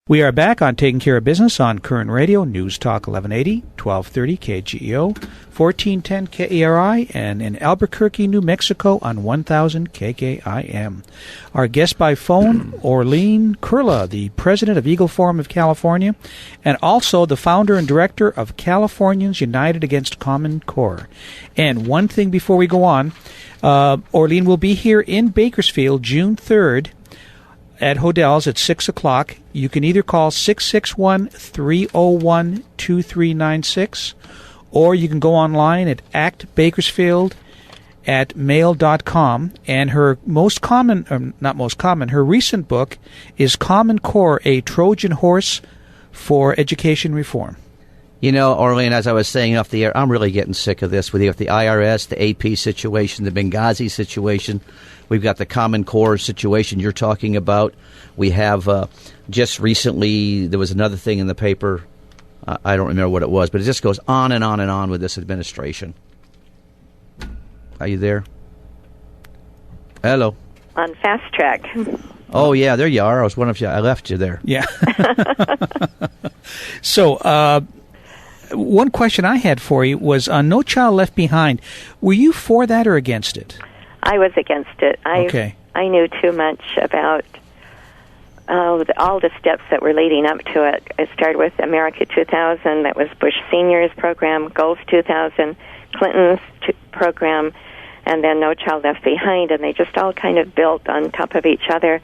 We are back on Taking Care of Business on Koerner Radio, News Talk 1180, 1230 KGEO, 1410 KERI, and in Albuquerque, New Mexico on 1000 KKIM. Our guest by phone, Orlean Koehle, the president of Eagle Forum of California, and also the founder and director of Californians United Against Common Core. And one thing before we go on, Orlean will be here in Bakersfield June 3rd, at Hodell's at 6 o'clock. You can either call 661-301-2396, or you can go online at actbakersfield@mail.com. And her her recent book is Common Core, A Trojan Horse for Education Reform. You know, Orlean, as I was saying off the air, I'm really getting sick of this. With the IRS, the AP situation, the Benghazi situation. We've got the Common Core situation you're talking about. We have just recently, there was another thing in the paper. I don't remember what it was, but it just goes on and on and on with this administration. Are you there? Hello. On Fast Track. Oh, yeah, there you are. I was wondering if I left you there. Yeah. So, one question I had for you was on No Child Left Behind. Were you for that or against it? I was against it. Okay. I knew too much about all the steps that were leading up to it. It started with America 2000. That was Bush Sr.'s program, Goals 2000, Clinton's program, and then No Child Left Behind. And they just all kind of built on top of each other,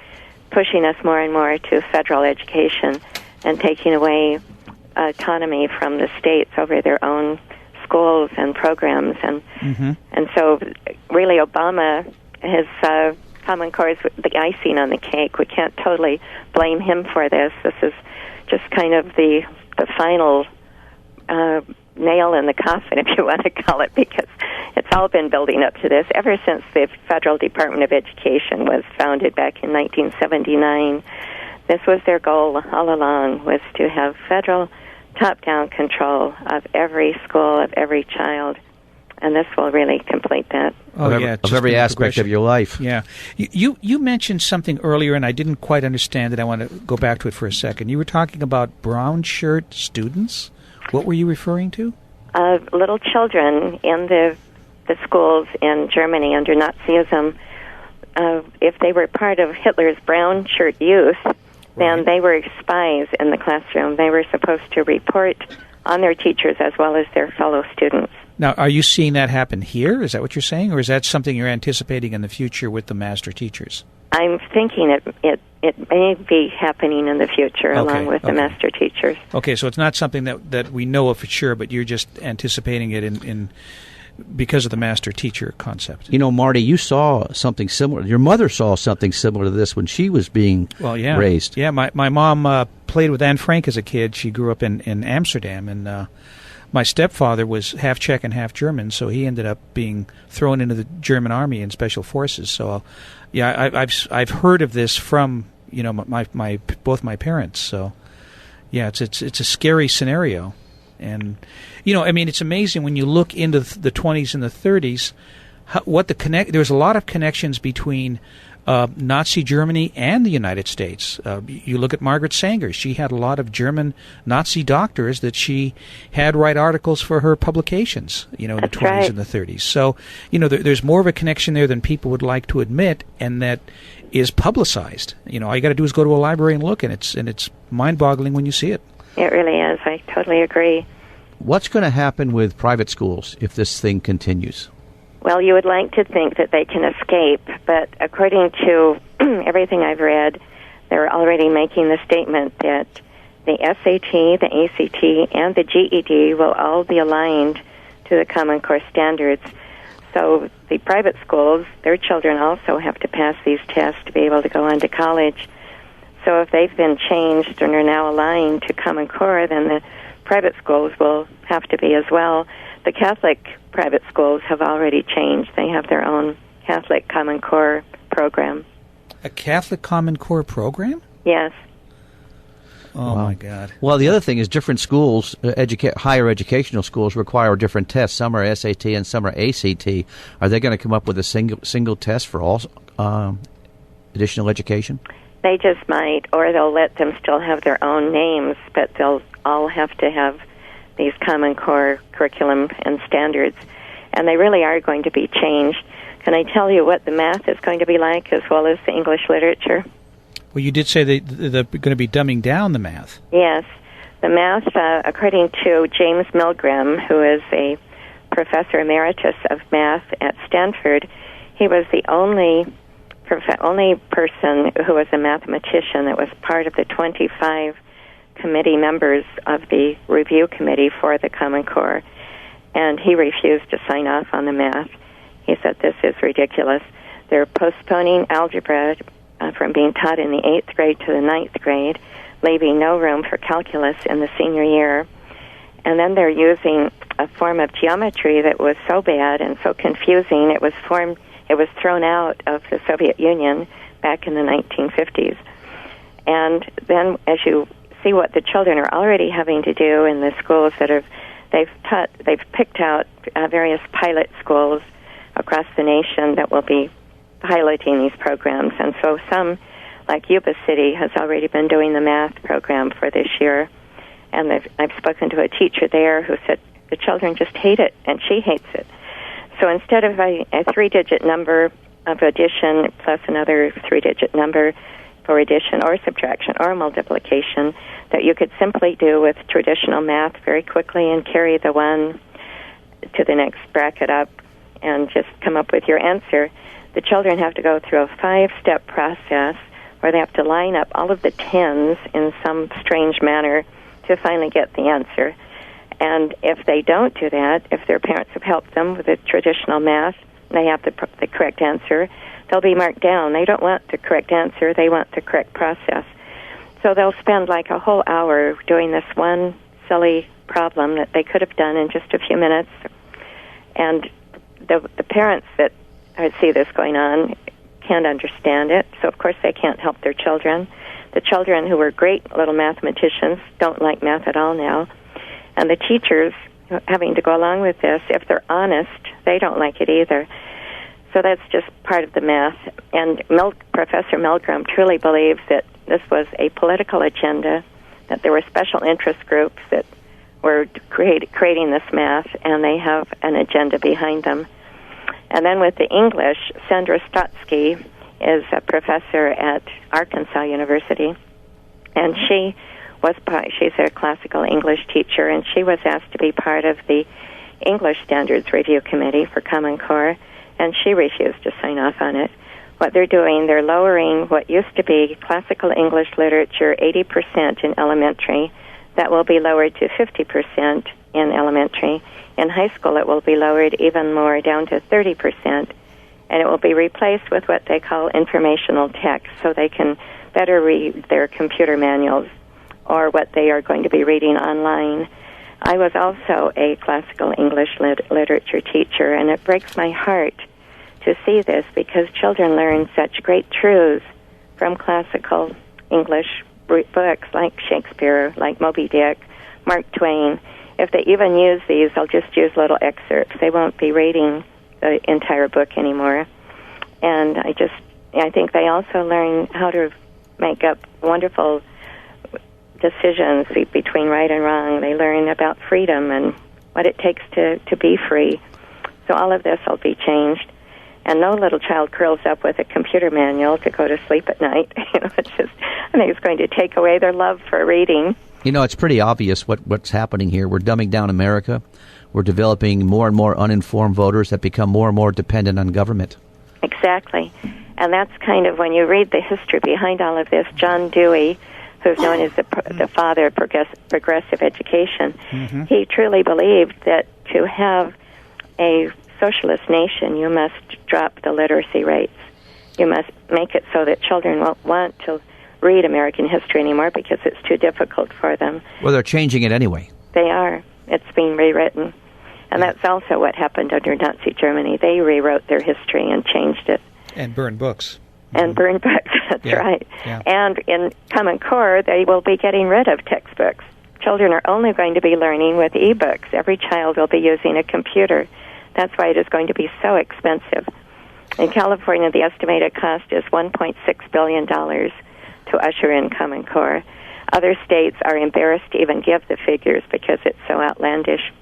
pushing us more and more to federal education and taking away autonomy from the states over their own schools and programs, and so really Obama, his Common Core is the icing on the cake. We can't totally blame him for this. This is just kind of the final nail in the coffin, if you want to call it, because it's all been building up to this ever since the Federal Department of Education was founded back in 1979. This was their goal all along, was to have federal top-down control of every school, of every child, and this will really complete that. Of every aspect of your life. Yeah. You mentioned something earlier, and I didn't quite understand it. I want to go back to it for a second. You were talking about brown shirt students. What were you referring to? Little children in the schools in Germany under Nazism, if they were part of Hitler's brown shirt youth, then they were spies in the classroom. They were supposed to report on their teachers as well as their fellow students. Now, are you seeing that happen here? Is that what you're saying? Or is that something you're anticipating in the future with the master teachers? I'm thinking it may be happening in the future along with the master teachers. Okay, so it's not something that we know of for sure, but you're just anticipating it in because of the master-teacher concept. You know, Marty, you saw something similar. Your mother saw something similar to this when she was being raised. Yeah, my mom played with Anne Frank as a kid. She grew up in Amsterdam, and my stepfather was half Czech and half German, so he ended up being thrown into the German army and special forces. So, yeah, I've heard of this from my both my parents. So, yeah, it's a scary scenario. And, it's amazing when you look into the 20s and the 30s, there's a lot of connections between Nazi Germany and the United States. You look at Margaret Sanger. She had a lot of German Nazi doctors that she had write articles for her publications, in the 20s and the 30s. So, there's more of a connection there than people would like to admit, and that is publicized. All you got to do is go to a library and look, and it's mind-boggling when you see it. It really is. I totally agree. What's going to happen with private schools if this thing continues? Well, you would like to think that they can escape, but according to everything I've read, they're already making the statement that the SAT, the ACT, and the GED will all be aligned to the Common Core standards. So the private schools, their children also have to pass these tests to be able to go on to college. So if they've been changed and are now aligned to Common Core, then the private schools will have to be as well. The Catholic private schools have already changed. They have their own Catholic Common Core program. A Catholic Common Core program? Yes. Oh, my God. Well, the other thing is different schools, higher educational schools, require different tests. Some are SAT and some are ACT. Are they going to come up with a single test for all additional education? They just might, or they'll let them still have their own names, but they'll all have to have these Common Core curriculum and standards, and they really are going to be changed. Can I tell you what the math is going to be like as well as the English literature? Well, you did say they're going to be dumbing down the math. Yes. The math, according to James Milgram, who is a professor emeritus of math at Stanford, he was the only person who was a mathematician that was part of the 25 committee members of the review committee for the Common Core, and he refused to sign off on the math. He said, this is ridiculous. They're postponing algebra from being taught in the 8th grade to the 9th grade, leaving no room for calculus in the senior year. And then they're using a form of geometry that was so bad and so confusing, it was thrown out of the Soviet Union back in the 1950s. And then as you see what the children are already having to do in the schools they've picked out various pilot schools across the nation that will be piloting these programs. And so some, like Yuba City, has already been doing the math program for this year. And I've spoken to a teacher there who said the children just hate it, and she hates it. So instead of a 3-digit number of addition plus another 3-digit number for addition or subtraction or multiplication that you could simply do with traditional math very quickly and carry the one to the next bracket up and just come up with your answer, the children have to go through a 5-step process where they have to line up all of the tens in some strange manner to finally get the answer. And if they don't do that, if their parents have helped them with the traditional math, and they have the correct answer, they'll be marked down. They don't want the correct answer, they want the correct process. So they'll spend like a whole hour doing this one silly problem that they could have done in just a few minutes. And the parents that see this going on can't understand it, so of course they can't help their children. The children who were great little mathematicians don't like math at all now. And the teachers having to go along with this, if they're honest, they don't like it either. So that's just part of the math. And Professor Milgram truly believes that this was a political agenda, that there were special interest groups that were creating this math, and they have an agenda behind them. And then with the English, Sandra Stotsky is a professor at Arkansas University, and she's a classical English teacher, and she was asked to be part of the English Standards Review Committee for Common Core, and she refused to sign off on it. What they're doing, they're lowering what used to be classical English literature 80% in elementary. That will be lowered to 50% in elementary. In high school, it will be lowered even more, down to 30%, and it will be replaced with what they call informational text, so they can better read their computer manuals or what they are going to be reading online. I was also a classical English literature teacher, and it breaks my heart to see this because children learn such great truths from classical English books like Shakespeare, like Moby Dick, Mark Twain. If they even use these, they'll just use little excerpts. They won't be reading the entire book anymore. And I think they also learn how to make up wonderful decisions between right and wrong. They learn about freedom and what it takes to be free. So all of this will be changed. And no little child curls up with a computer manual to go to sleep at night. I think it's going to take away their love for reading. It's pretty obvious what's happening here. We're dumbing down America. We're developing more and more uninformed voters that become more and more dependent on government. Exactly. And that's kind of, when you read the history behind all of this, John Dewey, who's known as the father of progressive education, he truly believed that to have a socialist nation, you must drop the literacy rates. You must make it so that children won't want to read American history anymore because it's too difficult for them. Well, they're changing it anyway. They are. It's being rewritten. And that's also what happened under Nazi Germany. They rewrote their history and changed it. And burned books. And burned books, that's right. Yeah. And in Common Core, they will be getting rid of textbooks. Children are only going to be learning with e-books. Every child will be using a computer. That's why it is going to be so expensive. In California, the estimated cost is $1.6 billion to usher in Common Core. Other states are embarrassed to even give the figures because it's so outlandish.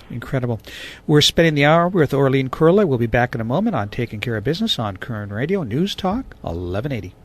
Incredible. We're spending the hour with Orlean Koehle. We'll be back in a moment on Taking Care of Business on Koerner Radio News Talk 1180.